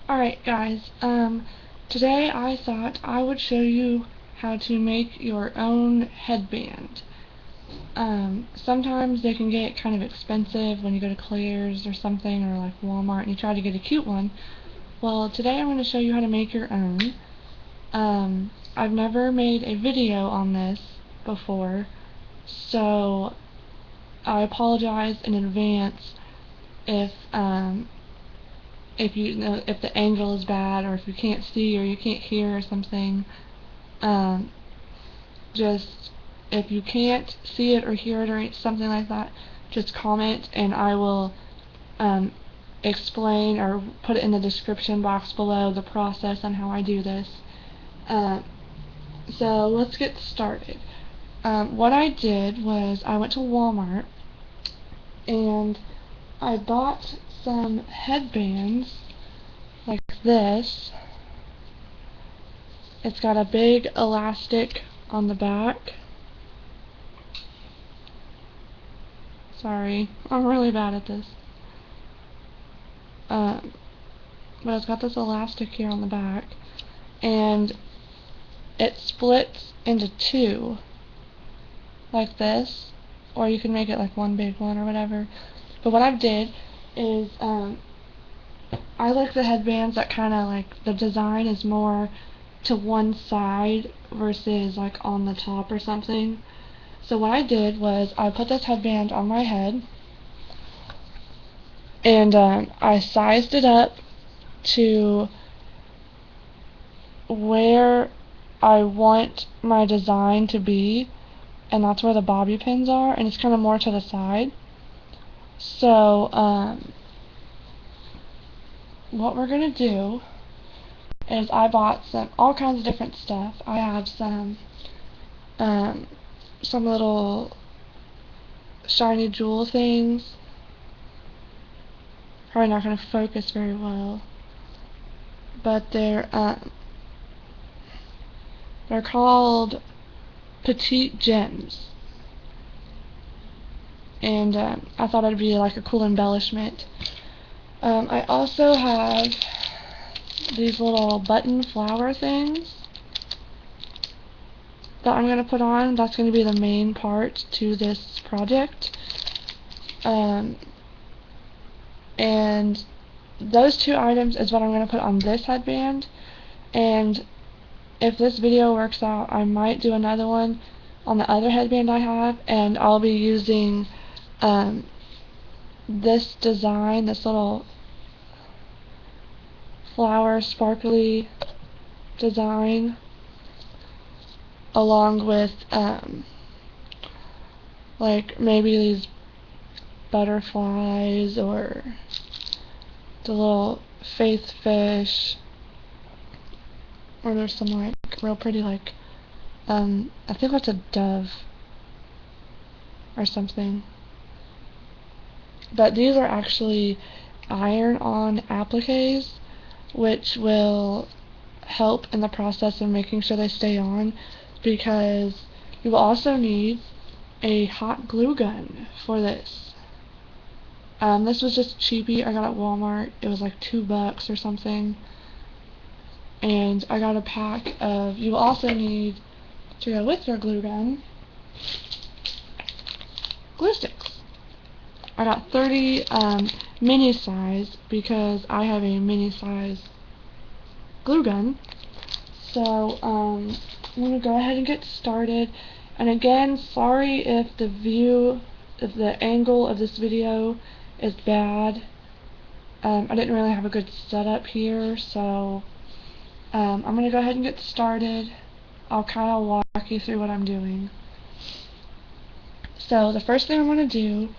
Alright guys, today I thought I would show you how to make your own headband. Sometimes they can get kind of expensive when you go to Claire's or something, or like Walmart, and you try to get a cute one. Well, today I'm going to show you how to make your own. I've never made a video on this before, so I apologize in advance if if the angle is bad, or if you can't see or you can't hear or something. Just if you can't see it or hear it or something like that, just comment and I will explain or put it in the description box below the process on how I do this. So let's get started. What I did was I went to Walmart and I bought some headbands like this. It's got a big elastic on the back. Sorry, I'm really bad at this. But it's got this elastic here on the back, and it splits into two, like this, or you can make it like one big one or whatever. But what I did is, I like the headbands that kind of like the design is more to one side versus like on the top or something. So what I did was I put this headband on my head, and I sized it up to where I want my design to be, and that's where the bobby pins are, and it's kind of more to the side. So what we're gonna do is I bought all kinds of different stuff. I have some little shiny jewel things. Probably not going to focus very well, but they're called petite gems, and I thought it'd be like a cool embellishment. I also have these little button flower things that I'm going to put on. That's going to be the main part to this project. And those two items is what I'm going to put on this headband, and if this video works out, I might do another one on the other headband I have, and I'll be using this design, this little flower sparkly design, along with like maybe these butterflies or the little faith fish, or there's some like real pretty like I think that's a dove or something. But these are actually iron-on appliques, which will help in the process of making sure they stay on, because you will also need a hot glue gun for this. This was just cheapy. I got it at Walmart. It was like $2 or something. And I got a pack of, you will also need to go with your glue gun, glue sticks. I got 30 mini size because I have a mini size glue gun. So I'm going to go ahead and get started. And again, sorry if the angle of this video is bad. I didn't really have a good setup here, so I'm going to go ahead and get started. I'll kind of walk you through what I'm doing. So the first thing I'm going to do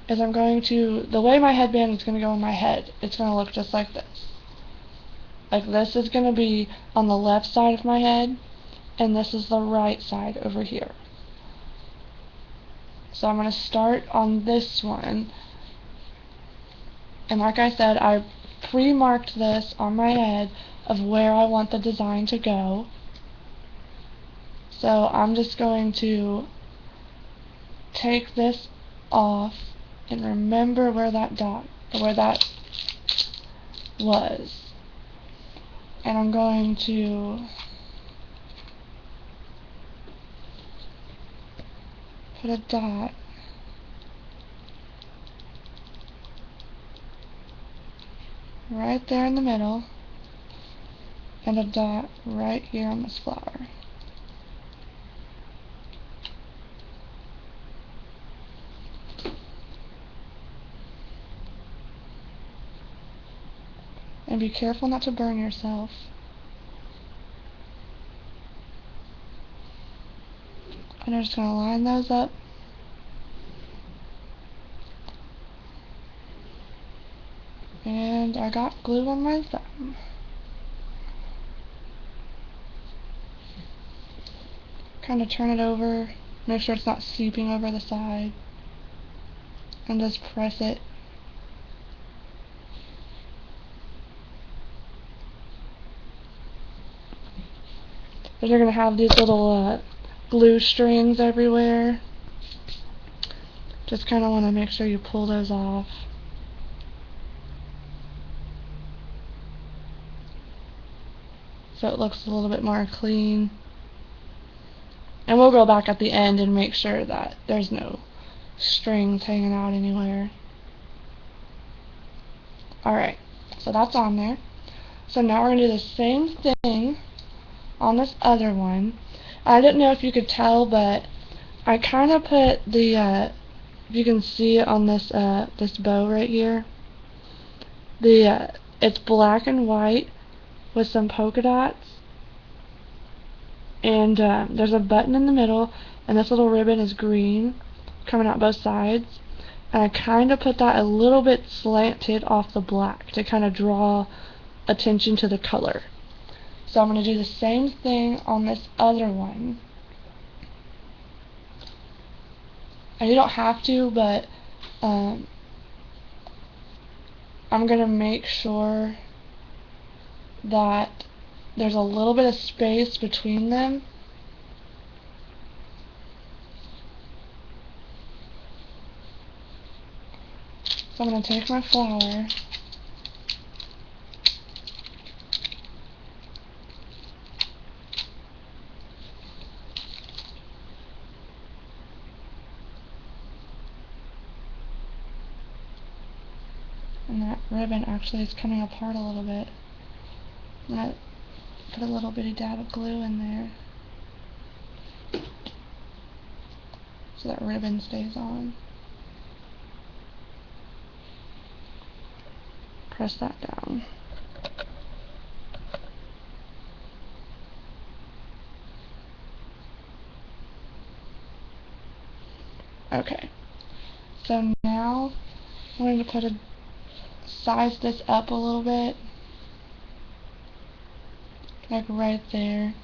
is the way my headband is going to go on my head, it's going to look just like this. Like this is going to be on the left side of my head, and this is the right side over here. So I'm going to start on this one. And like I said, I pre-marked this on my head of where I want the design to go. So I'm just going to take this off and remember where that was. and I'm going to put a dot right there in the middle and a dot right here on this flower. And be careful not to burn yourself. And I'm just going to line those up. And I got glue on my thumb. Kind of turn it over, make sure it's not seeping over the side, and just press it. But you're going to have these little glue strings everywhere. Just kind of want to make sure you pull those off. So it looks a little bit more clean. And we'll go back at the end and make sure that there's no strings hanging out anywhere. Alright, so that's on there. So now we're going to do the same thing on this other one. I didn't know if you could tell, but I kind of put the, if you can see it on this this bow right here, it's black and white with some polka dots, and there's a button in the middle, and this little ribbon is green coming out both sides, and I kind of put that a little bit slanted off the black to kind of draw attention to the color. So I'm going to do the same thing on this other one. And you don't have to, but I'm going to make sure that there's a little bit of space between them. So I'm going to take my flower and that ribbon actually is coming apart a little bit. I'm going to put a little bitty dab of glue in there so that ribbon stays on. Press that down. Okay, so now I'm going to size this up a little bit, like right there.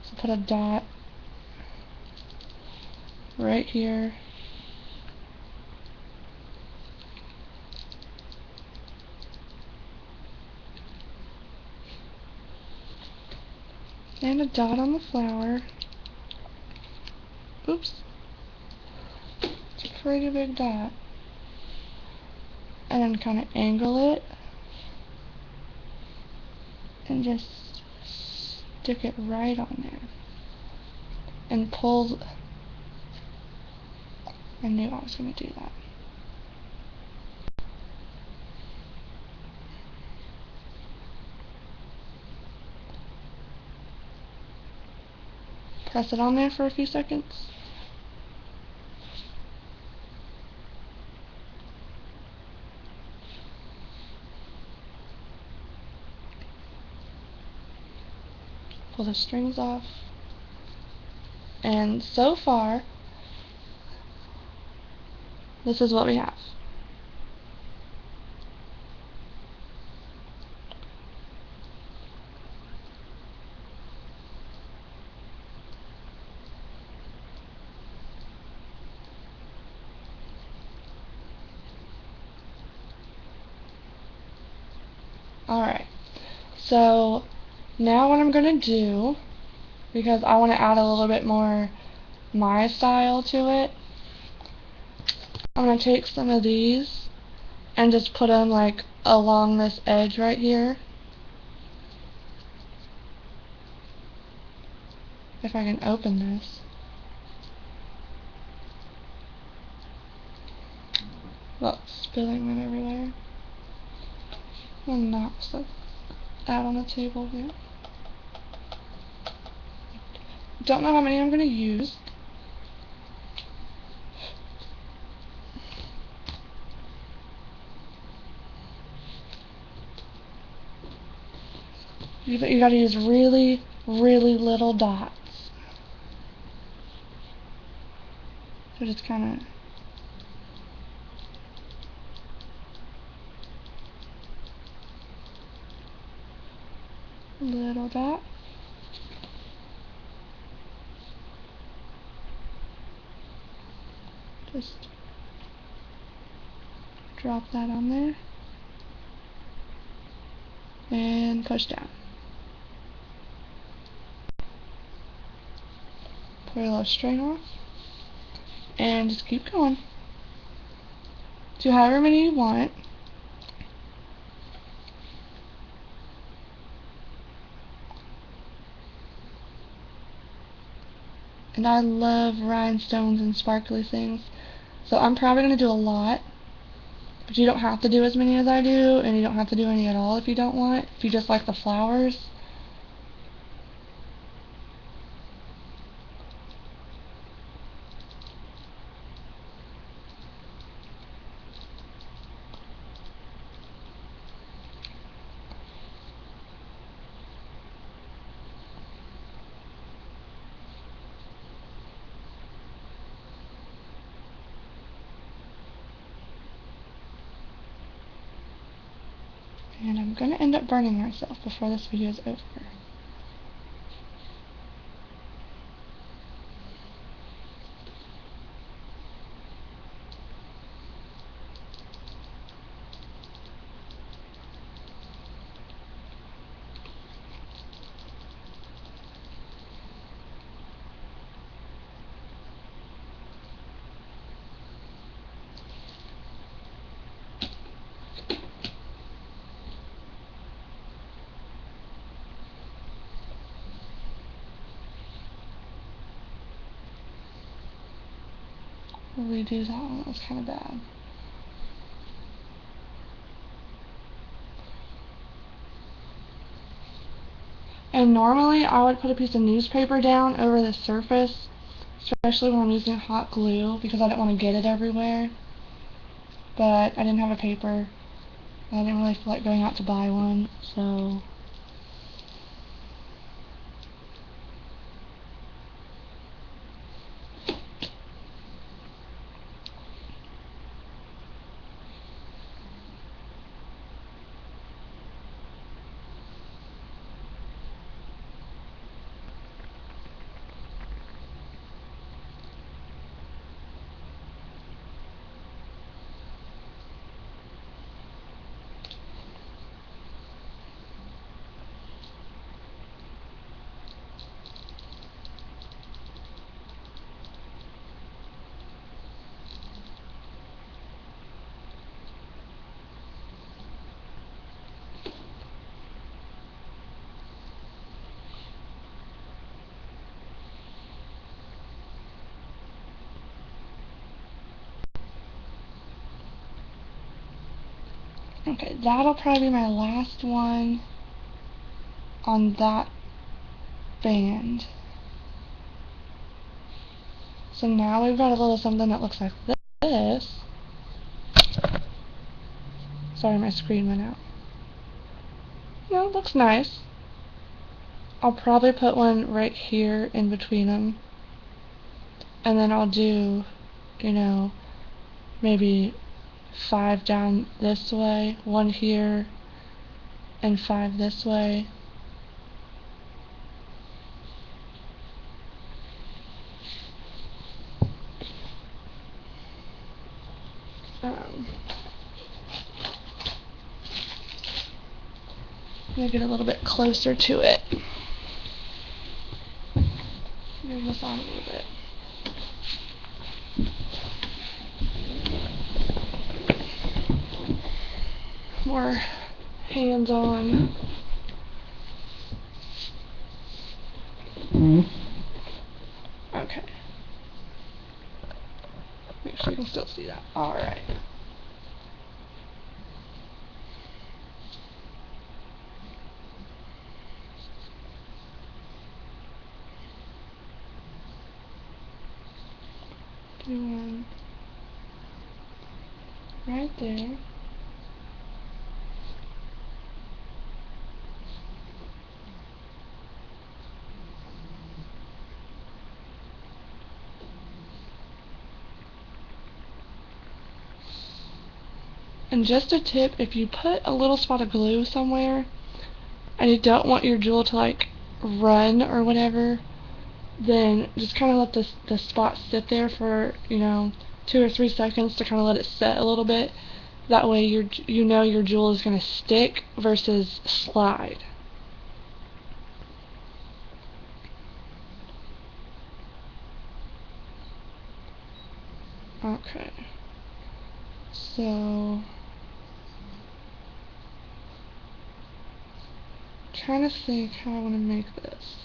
So put a dot right here. And a dot on the flower. Oops. It's a pretty big dot. And then kind of angle it and just stick it right on there. And pull. I knew I was going to do that. Press it on there for a few seconds. Pull the strings off. And so far, this is what we have. Alright, so now what I'm going to do, because I want to add a little bit more my style to it, I'm going to take some of these and just put them like along this edge right here. if I can open this. Look, spilling it everywhere. I'll knock stuff out on the table here. Don't know how many I'm going to use. You got to use really, really little dots. So just kind of little dot. Just drop that on there and push down. Put a little string off and just keep going. Do however many you want. And I love rhinestones and sparkly things, so I'm probably going to do a lot. But you don't have to do as many as I do, and you don't have to do any at all if you don't want. If you just like the flowers. And I'm going to end up burning myself before this video is over. Redo that one, that was kind of bad. And normally I would put a piece of newspaper down over the surface, especially when I'm using hot glue, because I don't want to get it everywhere. But I didn't have a paper. I didn't really feel like going out to buy one, so okay, that'll probably be my last one on that band. So now we've got a little something that looks like this. Sorry, my screen went out. No, it looks nice. I'll probably put one right here in between them. And then I'll do, you know, maybe 5 down this way, 1 here, and 5 this way. I'm going to get a little bit closer to it. Move this on a little bit. More hands-on. still see that. Alright. Do one right there. And just a tip, if you put a little spot of glue somewhere and you don't want your jewel to like run or whatever, then just kind of let the spot sit there for, you know, 2 or 3 seconds to kind of let it set a little bit. That way you know your jewel is going to stick versus slide. Okay. So trying to think how I want to make this.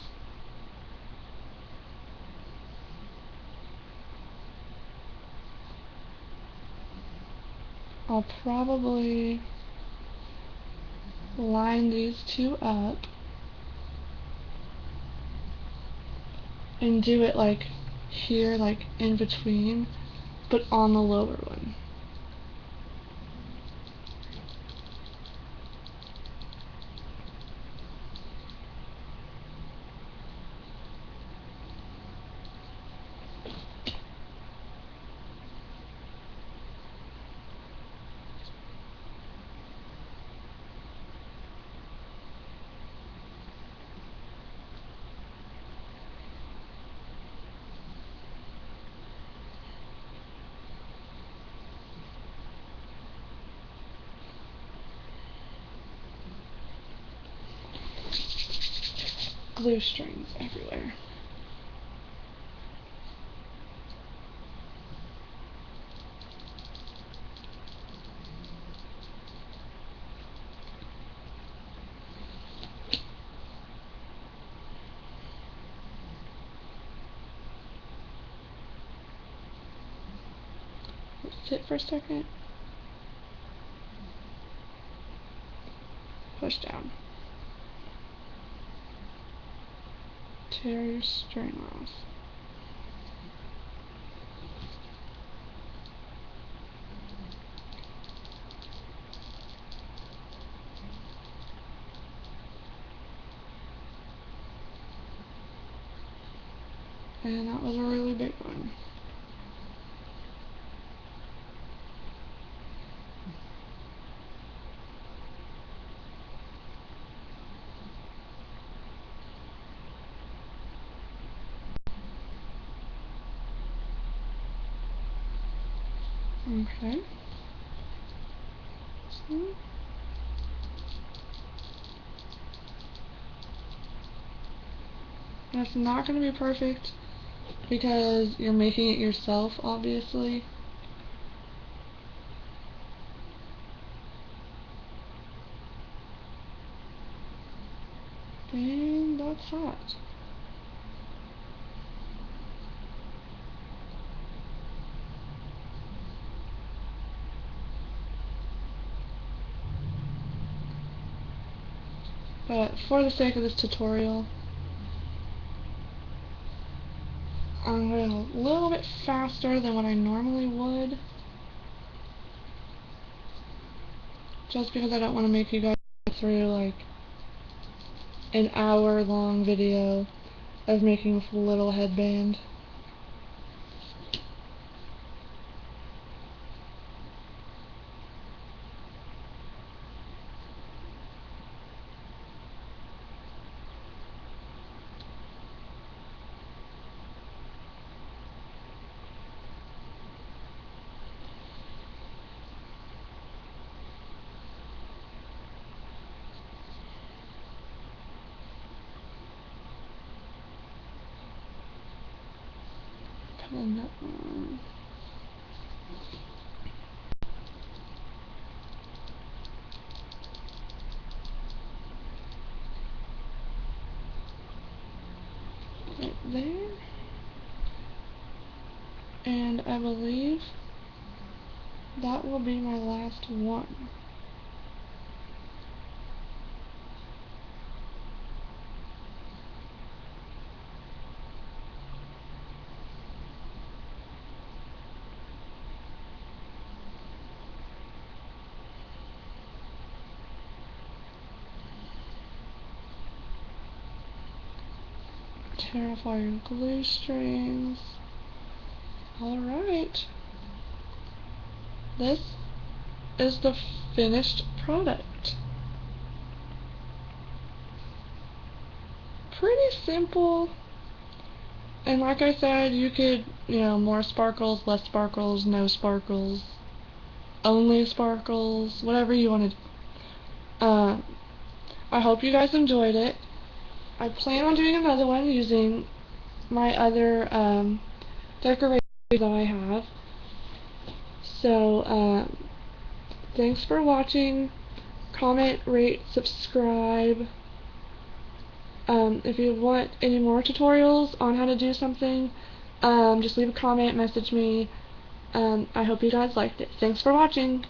I'll probably line these two up and do it like here, like in between, but on the lower one. Glue strings everywhere. Sit for a second. Push down. Tear your string off. And that was a really big one. Okay. So that's not going to be perfect because you're making it yourself, obviously. Dang, that's hot. But for the sake of this tutorial, I'm going a little bit faster than what I normally would. Just because I don't want to make you guys go through like an hour-long video of making this little headband. Putting that on. Right there. And I believe that will be my last one. Tear off all your glue strings. Alright. This is the finished product. Pretty simple. And like I said, you could, more sparkles, less sparkles, no sparkles, only sparkles, whatever you wanted. I hope you guys enjoyed it. I plan on doing another one using my other decorations that I have. So, thanks for watching. Comment, rate, subscribe. If you want any more tutorials on how to do something, just leave a comment, message me. I hope you guys liked it. Thanks for watching.